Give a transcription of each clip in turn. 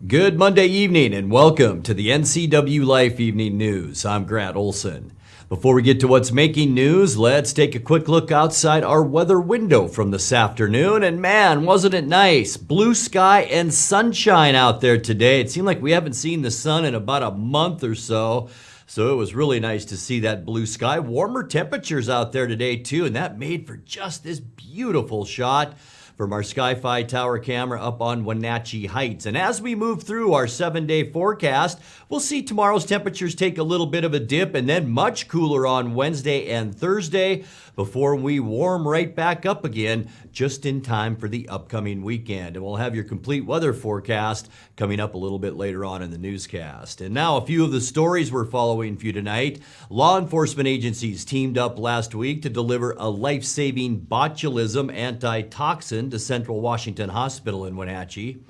Good Monday evening and welcome to the NCWLIFE Evening News. I'm Grant Olson. Before we get to what's making news, let's take a quick look outside our weather window from this afternoon. And man, wasn't it nice? Blue sky and sunshine out there today. It seemed like we haven't seen the sun in about a month or so. So it was really nice to see that blue sky. Warmer temperatures out there today too, and that made for just this beautiful shot from our Sky-Fi tower camera up on Wenatchee Heights. And as we move through our 7-day forecast, we'll see tomorrow's temperatures take a little bit of a dip and then much cooler on Wednesday and Thursday before we warm right back up again just in time for the upcoming weekend. And we'll have your complete weather forecast coming up a little bit later on in the newscast. And now a few of the stories we're following for you tonight. Law enforcement agencies teamed up last week to deliver a life-saving botulism antitoxin to Central Washington Hospital in Wenatchee.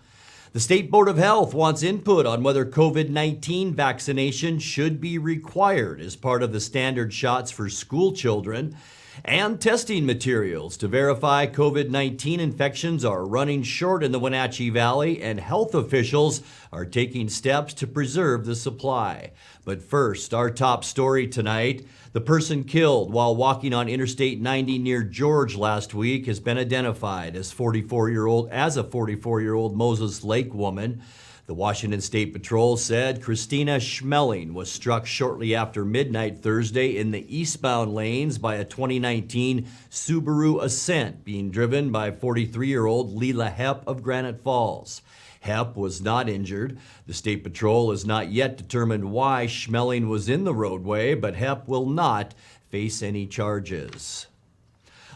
The State Board of Health wants input on whether COVID-19 vaccination should be required as part of the standard shots for school children. And testing materials to verify COVID-19 infections are running short in the Wenatchee Valley, and health officials are taking steps to preserve the supply. But first, our top story tonight. The person killed while walking on Interstate 90 near George last week has been identified as a 44-year-old Moses Lake woman. The Washington State Patrol said Christina Schmeling was struck shortly after midnight Thursday in the eastbound lanes by a 2019 Subaru Ascent being driven by 43-year-old Leela Hepp of Granite Falls. Hepp was not injured. The State Patrol has not yet determined why Schmeling was in the roadway, but Hepp will not face any charges.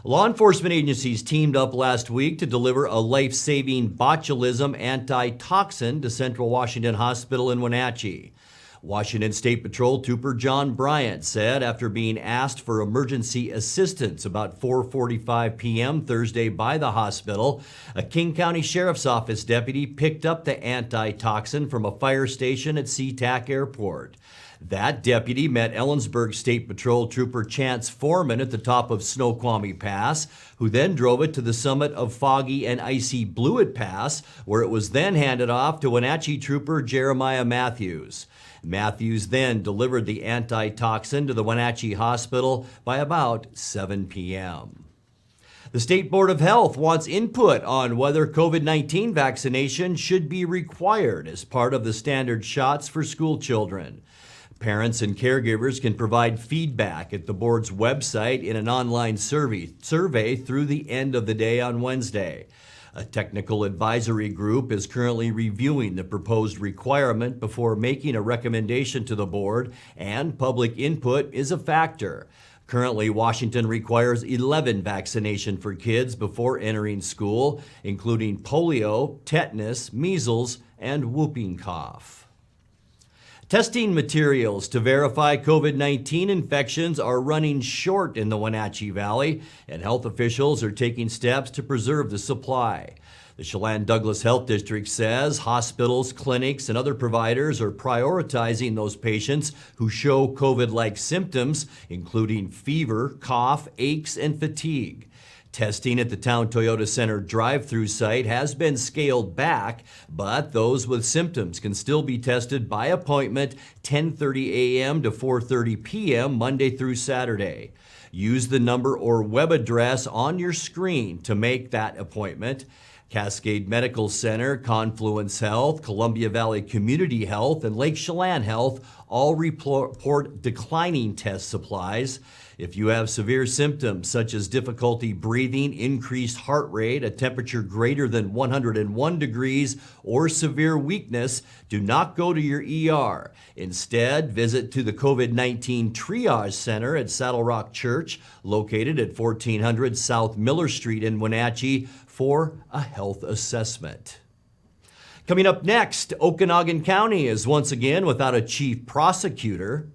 Law enforcement agencies teamed up last week to deliver a life-saving botulism antitoxin to Central Washington Hospital in Wenatchee. Washington State Patrol Trooper John Bryant said after being asked for emergency assistance about 4:45 p.m. Thursday by the hospital, a King County Sheriff's Office deputy picked up the antitoxin from a fire station at SeaTac Airport. That deputy met Ellensburg State Patrol Trooper Chance Foreman at the top of Snoqualmie Pass, who then drove it to the summit of Foggy and Icy Blewett Pass, where it was then handed off to Wenatchee Trooper Jeremiah Matthews. Matthews then delivered the antitoxin to the Wenatchee Hospital by about 7 p.m. The State Board of Health wants input on whether COVID-19 vaccination should be required as part of the standard shots for school children. Parents and caregivers can provide feedback at the board's website in an online survey through the end of the day on Wednesday. A technical advisory group is currently reviewing the proposed requirement before making a recommendation to the board, and public input is a factor. Currently, Washington requires 11 vaccinations for kids before entering school, including polio, tetanus, measles, and whooping cough. Testing materials to verify COVID-19 infections are running short in the Wenatchee Valley, and health officials are taking steps to preserve the supply. The Chelan-Douglas Health District says hospitals, clinics, and other providers are prioritizing those patients who show COVID-like symptoms, including fever, cough, aches, and fatigue. Testing at the Town Toyota Center drive-through site has been scaled back, but those with symptoms can still be tested by appointment 10:30 a.m. to 4:30 p.m. Monday through Saturday. Use the number or web address on your screen to make that appointment. Cascade Medical Center, Confluence Health, Columbia Valley Community Health, and Lake Chelan Health all report declining test supplies. If you have severe symptoms such as difficulty breathing, increased heart rate, a temperature greater than 101 degrees, or severe weakness, do not go to your ER. Instead, visit to the COVID-19 Triage Center at Saddle Rock Church, located at 1400 South Miller Street in Wenatchee, for a health assessment. Coming up next, Okanagan County is once again without a chief prosecutor.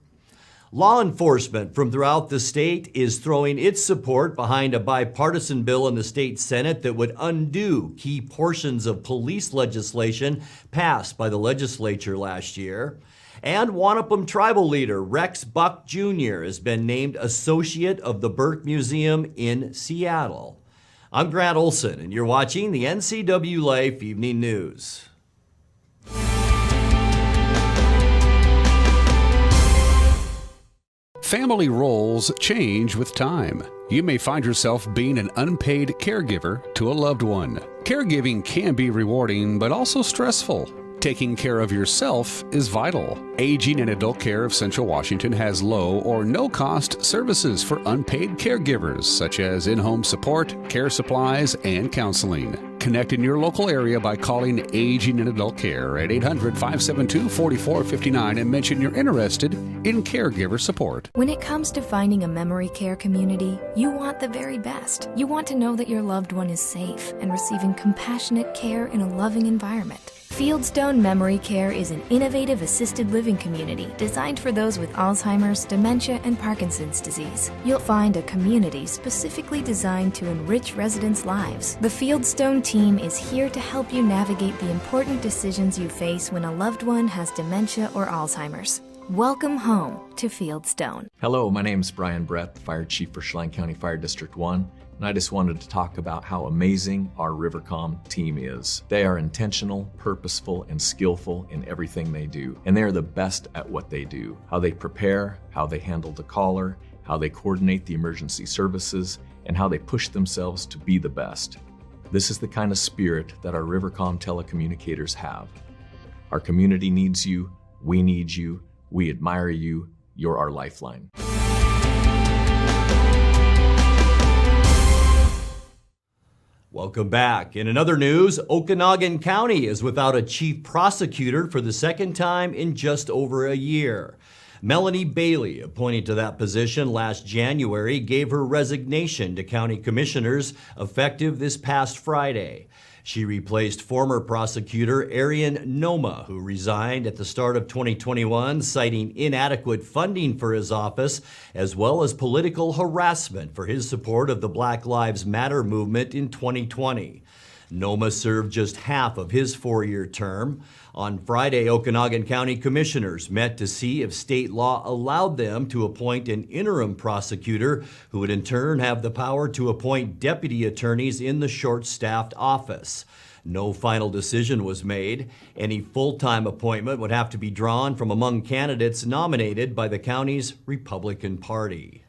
Law enforcement from throughout the state is throwing its support behind a bipartisan bill in the state Senate that would undo key portions of police legislation passed by the legislature last year. And Wanapum tribal leader Rex Buck Jr. has been named Associate of the Burke Museum in Seattle. I'm Grant Olson, and you're watching the NCWLIFE Evening News. Family roles change with time. You may find yourself being an unpaid caregiver to a loved one. Caregiving can be rewarding, but also stressful. Taking care of yourself is vital. Aging and Adult Care of Central Washington has low or no-cost services for unpaid caregivers, such as in-home support, care supplies, and counseling. Connect in your local area by calling Aging and Adult Care at 800-572-4459 and mention you're interested in caregiver support. When it comes to finding a memory care community, you want the very best. You want to know that your loved one is safe and receiving compassionate care in a loving environment. Fieldstone Memory Care is an innovative assisted living community designed for those with Alzheimer's, dementia, and Parkinson's disease. You'll find a community specifically designed to enrich residents' lives. The Fieldstone team is here to help you navigate the important decisions you face when a loved one has dementia or Alzheimer's. Welcome home to Fieldstone. Hello, my name is Brian Brett, the Fire Chief for Chelan County Fire District 1. And I just wanted to talk about how amazing our Rivercom team is. They are intentional, purposeful, and skillful in everything they do. And they are the best at what they do. How they prepare, how they handle the caller, how they coordinate the emergency services, and how they push themselves to be the best. This is the kind of spirit that our Rivercom telecommunicators have. Our community needs you, we need you, we admire you, you're our lifeline. Welcome back. In another news, Okanogan County is without a chief prosecutor for the second time in just over a year. Melanie Bailey, appointed to that position last January, gave her resignation to county commissioners effective this past Friday. She replaced former prosecutor Arian Noma, who resigned at the start of 2021, citing inadequate funding for his office, as well as political harassment for his support of the Black Lives Matter movement in 2020. Noma served just half of his 4-year term. On Friday, Okanogan County commissioners met to see if state law allowed them to appoint an interim prosecutor who would in turn have the power to appoint deputy attorneys in the short-staffed office. No final decision was made. Any full-time appointment would have to be drawn from among candidates nominated by the county's Republican Party.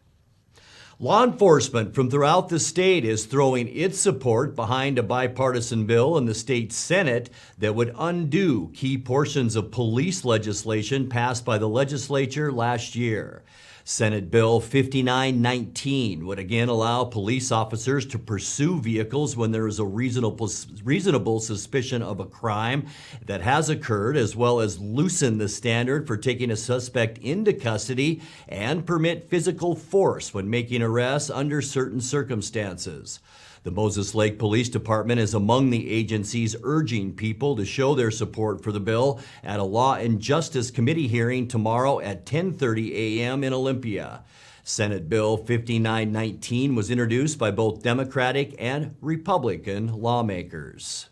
Law enforcement from throughout the state is throwing its support behind a bipartisan bill in the state Senate that would undo key portions of police legislation passed by the legislature last year. Senate Bill 5919 would again allow police officers to pursue vehicles when there is a reasonable suspicion of a crime that has occurred, as well as loosen the standard for taking a suspect into custody and permit physical force when making arrests under certain circumstances. The Moses Lake Police Department is among the agencies urging people to show their support for the bill at a Law and Justice Committee hearing tomorrow at 10:30 a.m. in Olympia. Senate Bill 5919 was introduced by both Democratic and Republican lawmakers.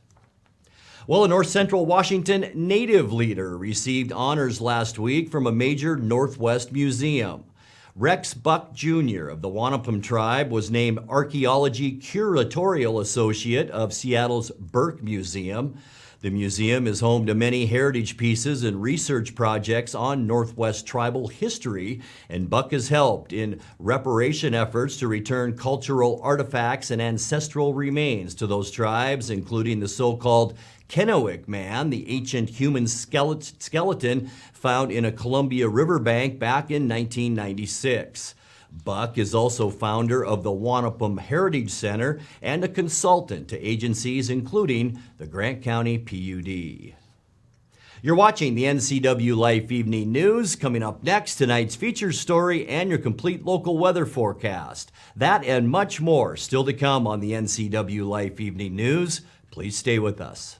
Well, a North Central Washington Native leader received honors last week from a major Northwest museum. Rex Buck Jr. of the Wanapum tribe was named Archaeology Curatorial Associate of Seattle's Burke Museum. The museum is home to many heritage pieces and research projects on Northwest tribal history, and Buck has helped in reparation efforts to return cultural artifacts and ancestral remains to those tribes, including the so-called Kennewick Man, the ancient human skeleton found in a Columbia riverbank back in 1996. Buck is also founder of the Wanapum Heritage Center and a consultant to agencies including the Grant County PUD. You're watching the NCWLIFE Evening News. Coming up next, tonight's feature story and your complete local weather forecast. That and much more still to come on the NCWLIFE Evening News. Please stay with us.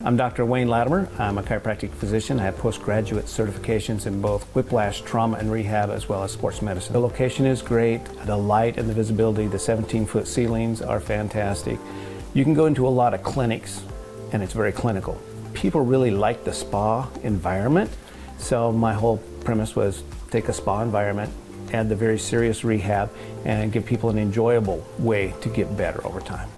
I'm Dr. Wayne Latimer. I'm a chiropractic physician. I have postgraduate certifications in both whiplash, trauma, and rehab, as well as sports medicine. The location is great. The light and the visibility, the 17-foot ceilings are fantastic. You can go into a lot of clinics, and it's very clinical. People really like the spa environment, so my whole premise was take a spa environment, add the very serious rehab, and give people an enjoyable way to get better over time.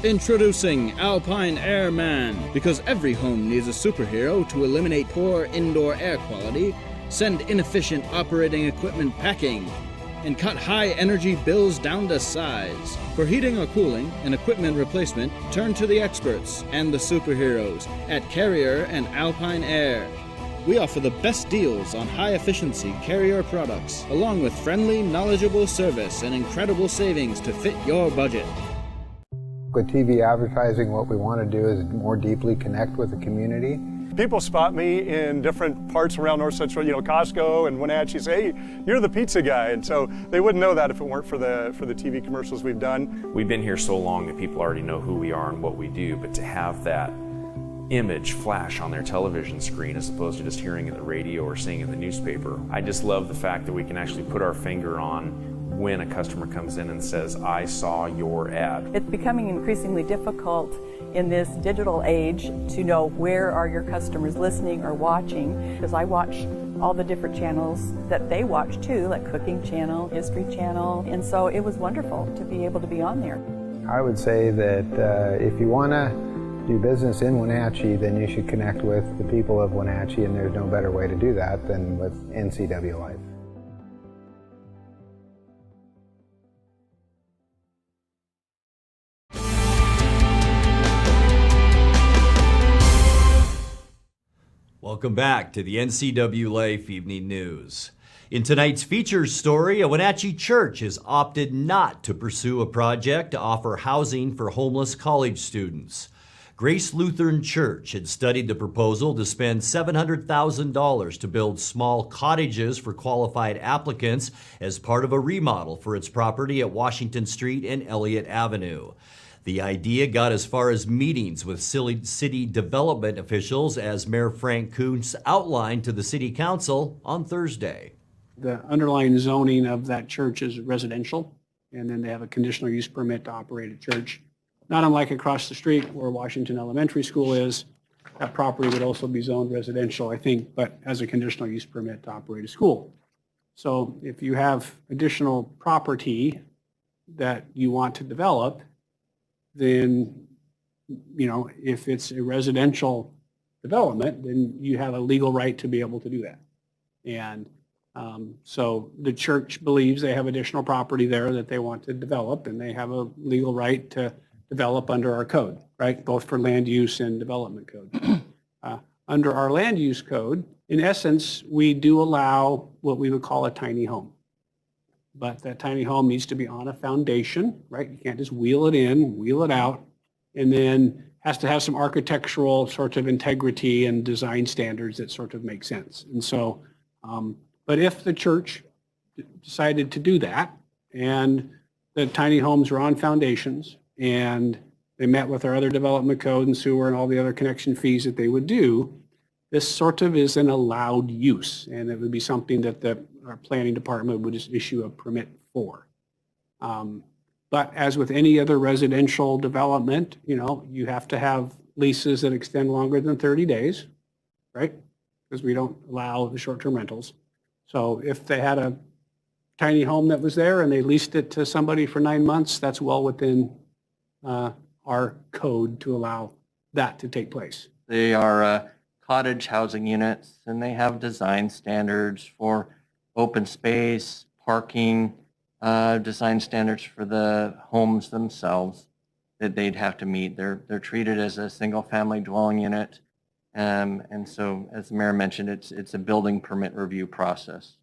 Introducing Alpine Airman. Because every home needs a superhero to eliminate poor indoor air quality, send inefficient operating equipment packing, and cut high energy bills down to size. For heating or cooling and equipment replacement, turn to the experts and the superheroes at Carrier and Alpine Air. We offer the best deals on high-efficiency Carrier products, along with friendly, knowledgeable service and incredible savings to fit your budget. With TV advertising, what we want to do is more deeply connect with the community. People spot me in different parts around North Central, Costco and Wenatchee, say, hey, you're the pizza guy. And so they wouldn't know that if it weren't for the TV commercials we've done. We've been here so long that people already know who we are and what we do, but to have that image flash on their television screen as opposed to just hearing it in the radio or seeing it in the newspaper, I just love the fact that we can actually put our finger on when a customer comes in and says, I saw your ad. It's becoming increasingly difficult in this digital age to know where are your customers listening or watching, because I watch all the different channels that they watch too, like Cooking Channel, History Channel, and so it was wonderful to be able to be on there. I would say that if you want to do business in Wenatchee, then you should connect with the people of Wenatchee, and there's no better way to do that than with NCWLIFE. Welcome back to the NCWLIFE Evening News. In tonight's features story, a Wenatchee church has opted not to pursue a project to offer housing for homeless college students. Grace Lutheran Church had studied the proposal to spend $700,000 to build small cottages for qualified applicants as part of a remodel for its property at Washington Street and Elliott Avenue. The idea got as far as meetings with city development officials, as Mayor Frank Kuntz outlined to the City Council on Thursday. The underlying zoning of that church is residential, and then they have a conditional use permit to operate a church. Not unlike across the street where Washington Elementary School is, that property would also be zoned residential, I think, but has a conditional use permit to operate a school. So if you have additional property that you want to develop, then, if it's a residential development, then you have a legal right to be able to do that. And so the church believes they have additional property there that they want to develop, and they have a legal right to develop under our code, right? Both for land use and development code. Under our land use code, in essence, we do allow what we would call a tiny home. But that tiny home needs to be on a foundation, right? You can't just wheel it in, wheel it out, and then has to have some architectural sort of integrity and design standards that sort of make sense. And so, but if the church decided to do that, and the tiny homes were on foundations, and they met with our other development code and sewer and all the other connection fees that they would do, this sort of is an allowed use, and it would be something that our planning department would just issue a permit for. But as with any other residential development, you have to have leases that extend longer than 30 days, right? Because we don't allow the short-term rentals. So if they had a tiny home that was there and they leased it to somebody for 9 months, that's well within our code to allow that to take place. They are cottage housing units, and they have design standards for open space, parking, design standards for the homes themselves that they'd have to meet. They're treated as a single-family dwelling unit, and so, as the mayor mentioned, it's a building permit review process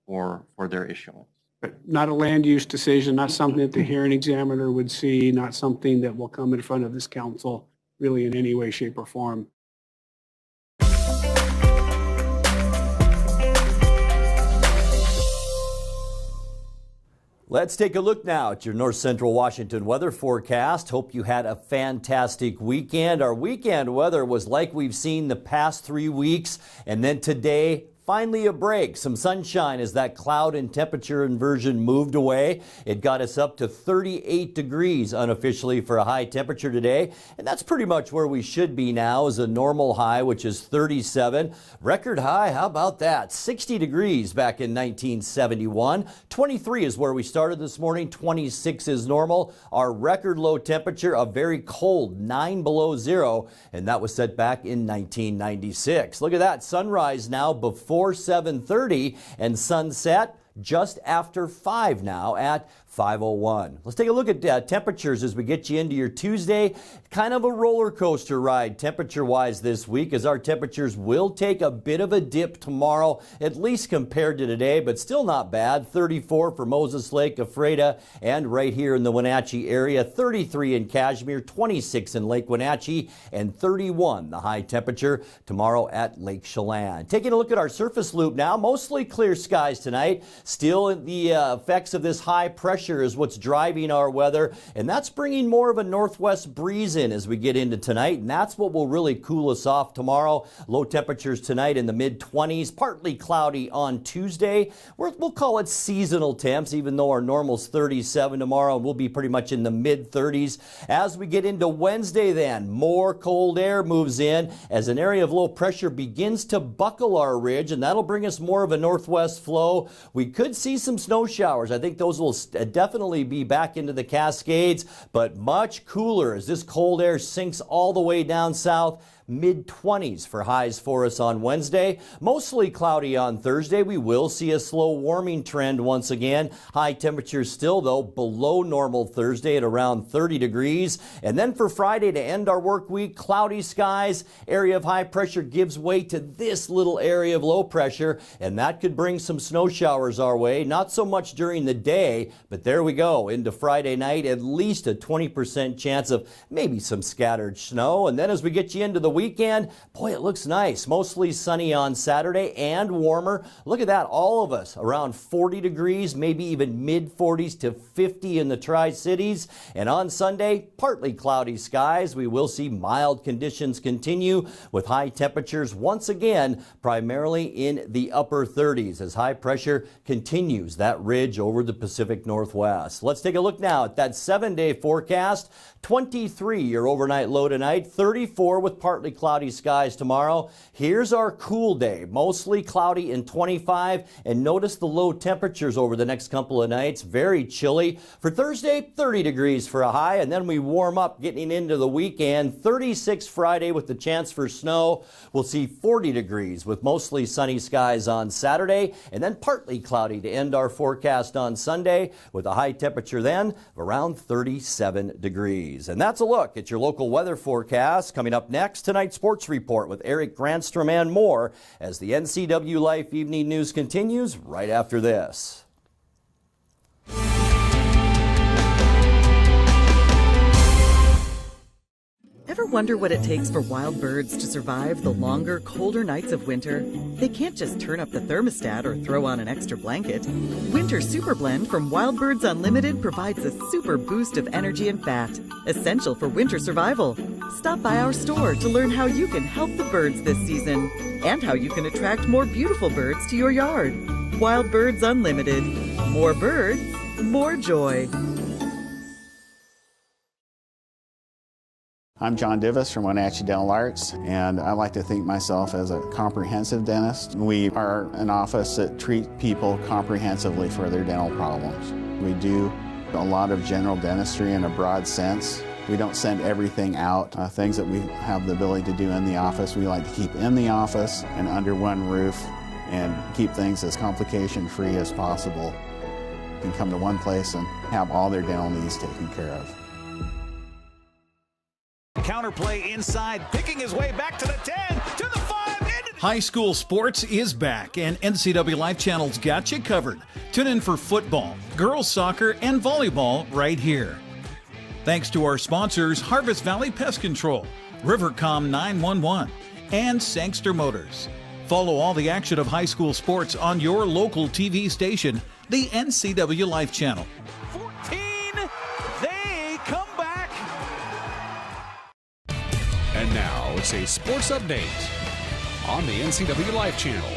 for their issuance. But not a land use decision, not something that the hearing examiner would see, not something that will come in front of this council really in any way, shape, or form. Let's take a look now at your North Central Washington weather forecast. Hope you had a fantastic weekend. Our weekend weather was like we've seen the past 3 weeks, and then today, finally a break. Some sunshine as that cloud and temperature inversion moved away. It got us up to 38 degrees unofficially for a high temperature today. And that's pretty much where we should be now, is a normal high, which is 37. Record high, how about that? 60 degrees back in 1971. 23 is where we started this morning. 26 is normal. Our record low temperature, a very cold 9 below zero, and that was set back in 1996. Look at that, sunrise now before 7:30 and sunset just after 5 now at 5:01. Let's take a look at temperatures as we get you into your Tuesday. Kind of a roller coaster ride temperature-wise this week, as our temperatures will take a bit of a dip tomorrow, at least compared to today, but still not bad. 34 for Moses Lake, Ephrata, and right here in the Wenatchee area. 33 in Cashmere, 26 in Lake Wenatchee, and 31 the high temperature tomorrow at Lake Chelan. Taking a look at our surface loop now, mostly clear skies tonight. Still the effects of this high pressure is what's driving our weather, and that's bringing more of a northwest breeze in as we get into tonight, and that's what will really cool us off tomorrow. Low temperatures tonight in the mid-20s, partly cloudy on Tuesday. We'll call it seasonal temps, even though our normal's 37 tomorrow, and we'll be pretty much in the mid-30s. As we get into Wednesday then, more cold air moves in as an area of low pressure begins to buckle our ridge, and that'll bring us more of a northwest flow. We could see some snow showers. I think those will definitely be back into the Cascades, but much cooler as this cold air sinks all the way down south. Mid-20s for highs for us on Wednesday. Mostly cloudy on Thursday. We will see a slow warming trend once again. High temperatures still, though, below normal Thursday at around 30 degrees. And then for Friday to end our work week, cloudy skies. Area of high pressure gives way to this little area of low pressure, and that could bring some snow showers our way. Not so much during the day, but there we go. Into Friday night, at least a 20% chance of maybe some scattered snow. And then as we get you into the weekend, boy, it looks nice. Mostly sunny on Saturday and warmer. Look at that, all of us around 40 degrees, maybe even mid-40s to 50 in the Tri-Cities. And on Sunday, partly cloudy skies. We will see mild conditions continue with high temperatures once again, primarily in the upper 30s as high pressure continues that ridge over the Pacific Northwest. Let's take a look now at that 7-day forecast. 23 your overnight low tonight, 34 with partly cloudy skies tomorrow. Here's our cool day, mostly cloudy and 25, and notice the low temperatures over the next couple of nights. Very chilly. For Thursday, 30 degrees for a high, and then we warm up getting into the weekend. 36 Friday with the chance for snow. We'll see 40 degrees with mostly sunny skies on Saturday, and then partly cloudy to end our forecast on Sunday with a high temperature then of around 37 degrees. And that's a look at your local weather forecast. Coming up next, tonight's sports report with Eric Granstrom and more as the NCWLIFE Evening News continues right after this. Ever wonder what it takes for wild birds to survive the longer, colder nights of winter? They can't just turn up the thermostat or throw on an extra blanket. Winter Super Blend from Wild Birds Unlimited provides a super boost of energy and fat, essential for winter survival. Stop by our store to learn how you can help the birds this season and how you can attract more beautiful birds to your yard. Wild Birds Unlimited. More birds, more joy. I'm John Divis from Wenatchee Dental Arts, and I like to think myself as a comprehensive dentist. We are an office that treats people comprehensively for their dental problems. We do a lot of general dentistry in a broad sense. We don't send everything out. Things that we have the ability to do in the office, we like to keep in the office and under one roof and keep things as complication-free as possible. You can come to one place and have all their dental needs taken care of. Counterplay inside, picking his way back to the 10, to the 5, into the... High school sports is back, and NCWLIFE Channel's got you covered. Tune in for football, girls soccer, and volleyball right here. Thanks to our sponsors, Harvest Valley Pest Control, Rivercom 911, and Sangster Motors. Follow all the action of high school sports on your local TV station, the NCWLIFE Channel. 14, they come back. And now it's a sports update on the NCWLIFE Channel.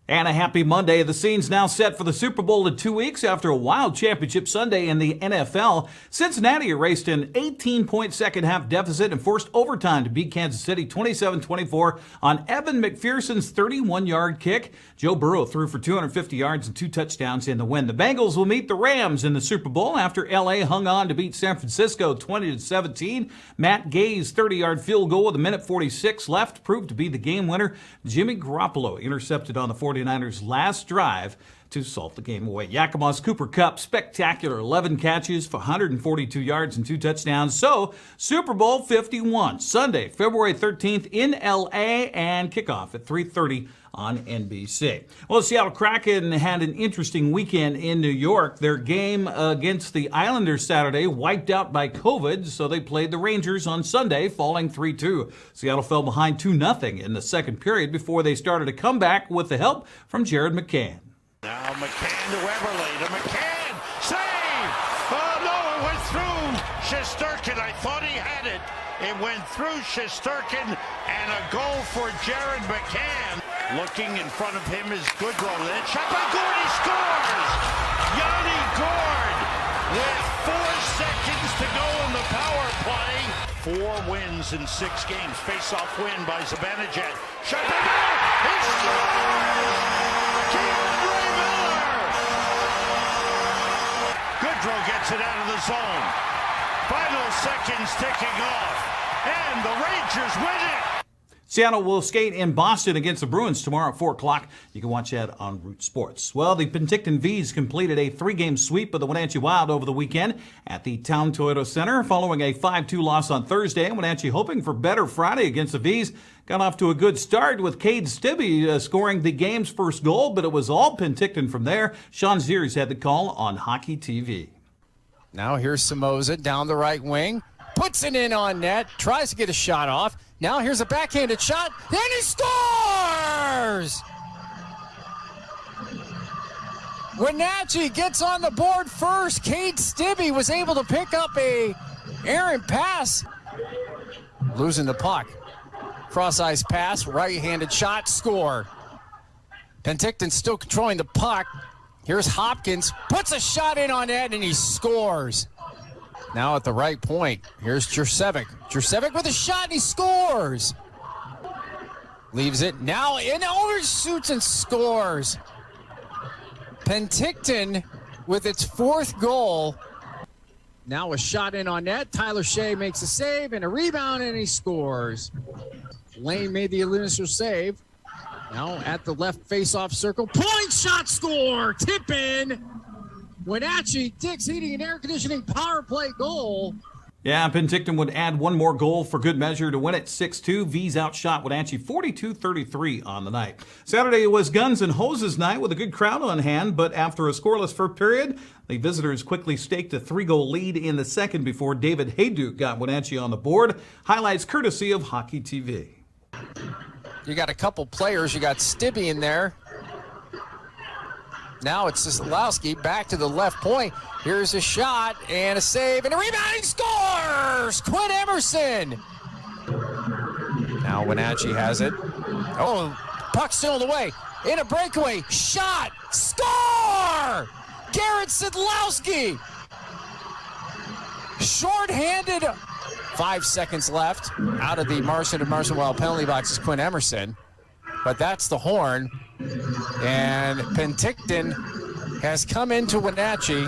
And a happy Monday. The scene's now set for the Super Bowl in 2 weeks after a wild championship Sunday in the NFL. Cincinnati erased an 18-point second-half deficit and forced overtime to beat Kansas City 27-24 on Evan McPherson's 31-yard kick. Joe Burrow threw for 250 yards and 2 touchdowns in the win. The Bengals will meet the Rams in the Super Bowl after L.A. hung on to beat San Francisco 20-17. Matt Gay's 30-yard field goal with 1:46 left proved to be the game winner. Jimmy Garoppolo intercepted on the 49ers' last drive to salt the game away. Yakima's Cooper Kupp, spectacular 11 catches for 142 yards and 2 touchdowns. So, Super Bowl 51, Sunday, February 13th in L.A. and kickoff at 3:30 on NBC. Well, the Seattle Kraken had an interesting weekend in New York. Their game against the Islanders Saturday wiped out by COVID, so they played the Rangers on Sunday, falling 3-2. Seattle fell behind 2-0 in the second period before they started a comeback with the help from Jared McCann. Now McCann to Eberle, to McCann, save! Oh no, it went through Shesterkin. I thought he had it. It went through Shesterkin, and a goal for Jared McCann. Looking in front of him is Goodrow. Then shot by Gord, he scores! Yanni Gord with 4 seconds to go in the power play. 4 wins in 6 games. Face-off win by Zibanejad. Shot by Miller, he scores! Goodrow gets it out of the zone. Final seconds ticking off, and the Rangers win it. Seattle will skate in Boston against the Bruins tomorrow at 4 o'clock. You can watch that on Root Sports. Well, the Penticton Vees completed a 3-game sweep of the Wenatchee Wild over the weekend at the Town Toyota Center following a 5-2 loss on Thursday. Wenatchee hoping for better Friday against the Vees. Got off to a good start with Cade Stibbe scoring the game's first goal, but it was all Penticton from there. Sean Ziers had the call on Hockey TV. Now here's Somoza down the right wing. Puts it in on net. Tries to get a shot off. Now here's a backhanded shot. Then he scores! Wenatchee gets on the board first. Cade Stibbe was able to pick up a errant pass. Losing the puck. Cross-ice pass, right-handed shot, score. Penticton still controlling the puck. Here's Hopkins, puts a shot in on net, and he scores. Now at the right point, here's Jurcevic. Jurcevic with a shot, and he scores. Leaves it, now in overshoots and scores. Penticton with its 4th goal. Now a shot in on net. Tyler Shea makes a save and a rebound, and he scores. Lane made the initial save. Now at the left face-off circle. Point shot, score! Tip in. Wenatchee, Dick's Heating and Air Conditioning power play goal. Yeah, Penticton would add one more goal for good measure to win it 6-2. V's outshot Wenatchee 42-33 on the night. Saturday was Guns and Hoses night with a good crowd on hand, but after a scoreless first period, the visitors quickly staked a 3-goal lead in the second before David Hayduke got Wenatchee on the board. Highlights courtesy of Hockey TV. You got a couple players. You got Stibbe in there. Now it's Zaslowski back to the left point. Here's a shot and a save and a rebound. He scores! Quinn Emerson. Now Wenatchee has it. Oh, puck still in the way. In a breakaway. Shot. Score! Garrett Zaslowski. Short-handed. 5 seconds left. Out of the Marshall Wild penalty box is Quinn Emerson. But that's the horn. And Penticton has come into Wenatchee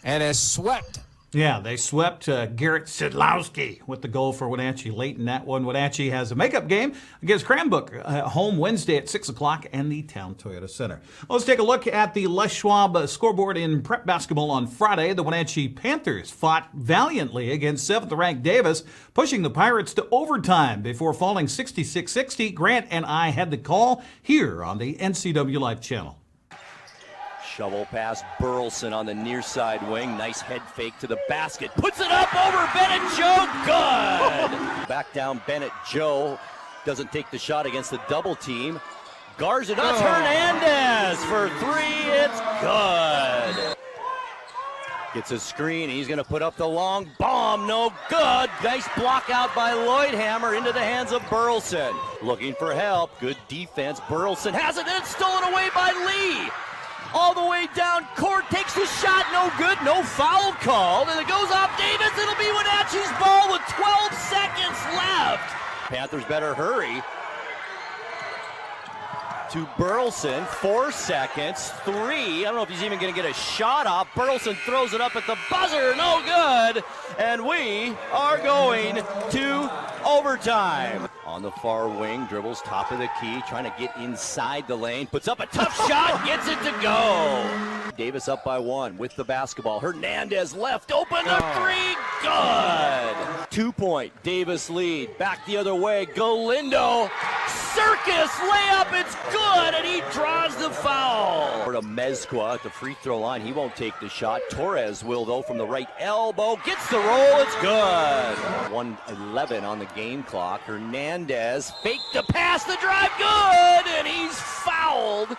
and has swept. Yeah, they swept Garrett Zaslowski with the goal for Wenatchee late in that one. Wenatchee has a makeup game against Cranbrook home Wednesday at 6 o'clock and the Town Toyota Center. Well, let's take a look at the Les Schwab scoreboard in prep basketball on Friday. The Wenatchee Panthers fought valiantly against 7th-ranked Davis, pushing the Pirates to overtime before falling 66-60. Grant and I had the call here on the NCWLIFE channel. Shovel pass, Burleson on the near side wing. Nice head fake to the basket. Puts it up over Bennett Joe. Good! Back down Bennett Joe. Doesn't take the shot against the double team. Guards it up. Hernandez for 3. It's good. Gets a screen. He's going to put up the long bomb. No good. Nice block out by Lloydhammer into the hands of Burleson. Looking for help. Good defense. Burleson has it, and it's stolen away by Lee. All the way down court. Takes the shot. No good. No foul called. And it goes off Davis. It'll be Wenatchee's ball with 12 seconds left. Panthers better hurry. To Burleson, 4 seconds, 3. I don't know if he's even going to get a shot off. Burleson throws it up at the buzzer, no good. And we are going to overtime. On the far wing, dribbles top of the key, trying to get inside the lane. Puts up a tough shot, gets it to go. Davis up by 1 with the basketball. Hernandez left open, the 3, good. 2-point Davis lead. Back the other way, Galindo. Circus layup, it's good, and he draws the foul. Or to Mezcua at the free throw line, he won't take the shot. Torres will, though, from the right elbow. Gets the roll, it's good. 1:11 on the game clock. Hernandez faked the pass, the drive, good, and he's fouled.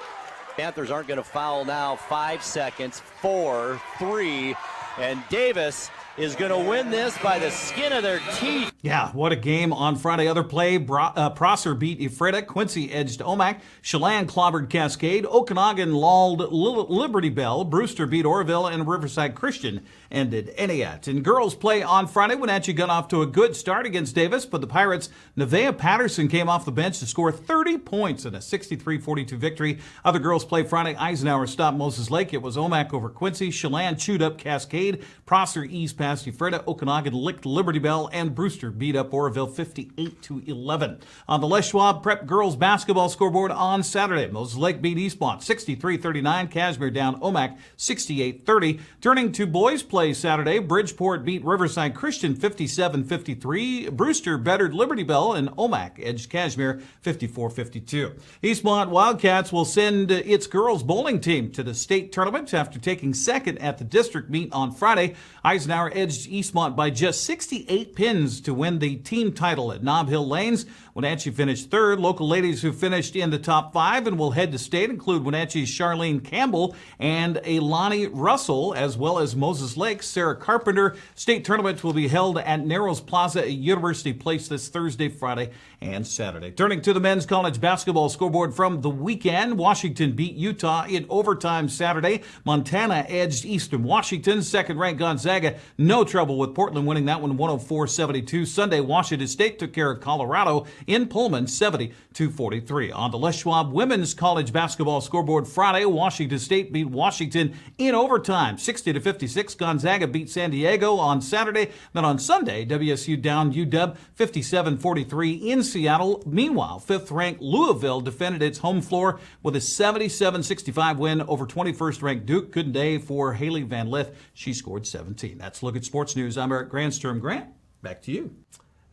Panthers aren't going to foul now. 5 seconds, 4, 3, and Davis is going to win this by the skin of their teeth. Yeah, what a game on Friday. Other play, Prosser beat Ephrata, Quincy edged Omak, Chelan clobbered Cascade, Okanagan lulled Liberty Bell, Brewster beat Oroville, and Riverside Christian ended Entiat. In girls play on Friday, Wenatchee got off to a good start against Davis, but the Pirates' Nevaeh Patterson came off the bench to score 30 points in a 63-42 victory. Other girls play Friday, Eisenhower stopped Moses Lake. It was Omak over Quincy, Chelan chewed up Cascade, Prosser eased past Ephrata, Okanagan licked Liberty Bell, and Brewster beat up Oroville 58-11. On the Les Schwab Prep girls basketball scoreboard on Saturday, Moses Lake beat Eastmont 63-39, Cashmere down Omak 68-30. Turning to boys play Saturday, Bridgeport beat Riverside Christian 57-53, Brewster bettered Liberty Bell, and Omak edged Cashmere 54-52. Eastmont Wildcats will send its girls bowling team to the state tournament after taking second at the district meet on Friday. Eisenhower edged Eastmont by just 68 pins to win the team title at Nob Hill Lanes. Wenatchee finished third. Local ladies who finished in the top 5 and will head to state include Wenatchee's Charlene Campbell and Elani Russell, as well as Moses Lake's Sarah Carpenter. State tournament will be held at Narrows Plaza at University Place this Thursday, Friday, and Saturday. Turning to the men's college basketball scoreboard from the weekend, Washington beat Utah in overtime Saturday. Montana edged Eastern Washington. Second-ranked Gonzaga, no trouble with Portland winning that one 104-72. Sunday, Washington State took care of Colorado in Pullman 70-43. On the Les Schwab women's college basketball scoreboard Friday, Washington State beat Washington in overtime 60-56. Gonzaga beat San Diego on Saturday. Then on Sunday, WSU down UW 57-43 in Seattle. Meanwhile, 5th-ranked Louisville defended its home floor with a 77-65 win over 21st-ranked Duke. Good day for Haley Van Lith. She scored 17. That's Look at Sports News. I'm Eric Grandstrom. Grant, back to you.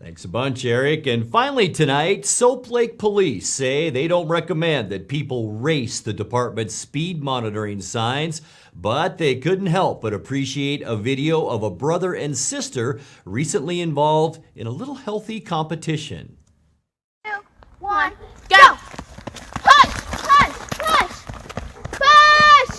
Thanks a bunch, Eric. And finally tonight, Soap Lake Police say they don't recommend that people race the department's speed monitoring signs, but they couldn't help but appreciate a video of a brother and sister recently involved in a little healthy competition. 2, 1, go! Push! Push! Push! Push!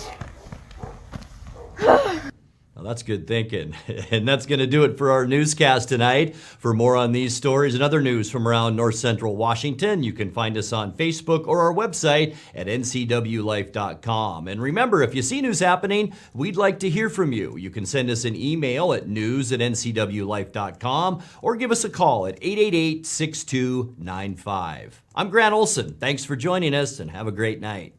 Well, that's good thinking. And that's going to do it for our newscast tonight. For more on these stories and other news from around North Central Washington, you can find us on Facebook or our website at NCWLIFE.com. And remember, if you see news happening, we'd like to hear from you. You can send us an email at news@NCWLIFE.com or give us a call at 888-6295. I'm Grant Olson. Thanks for joining us and have a great night.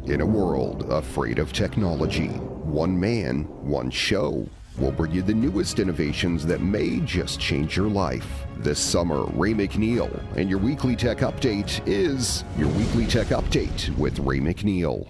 In a world afraid of technology, one man, one show will bring you the newest innovations that may just change your life. This summer, Ray McNeil and your Weekly Tech Update is your Weekly Tech Update with Ray McNeil.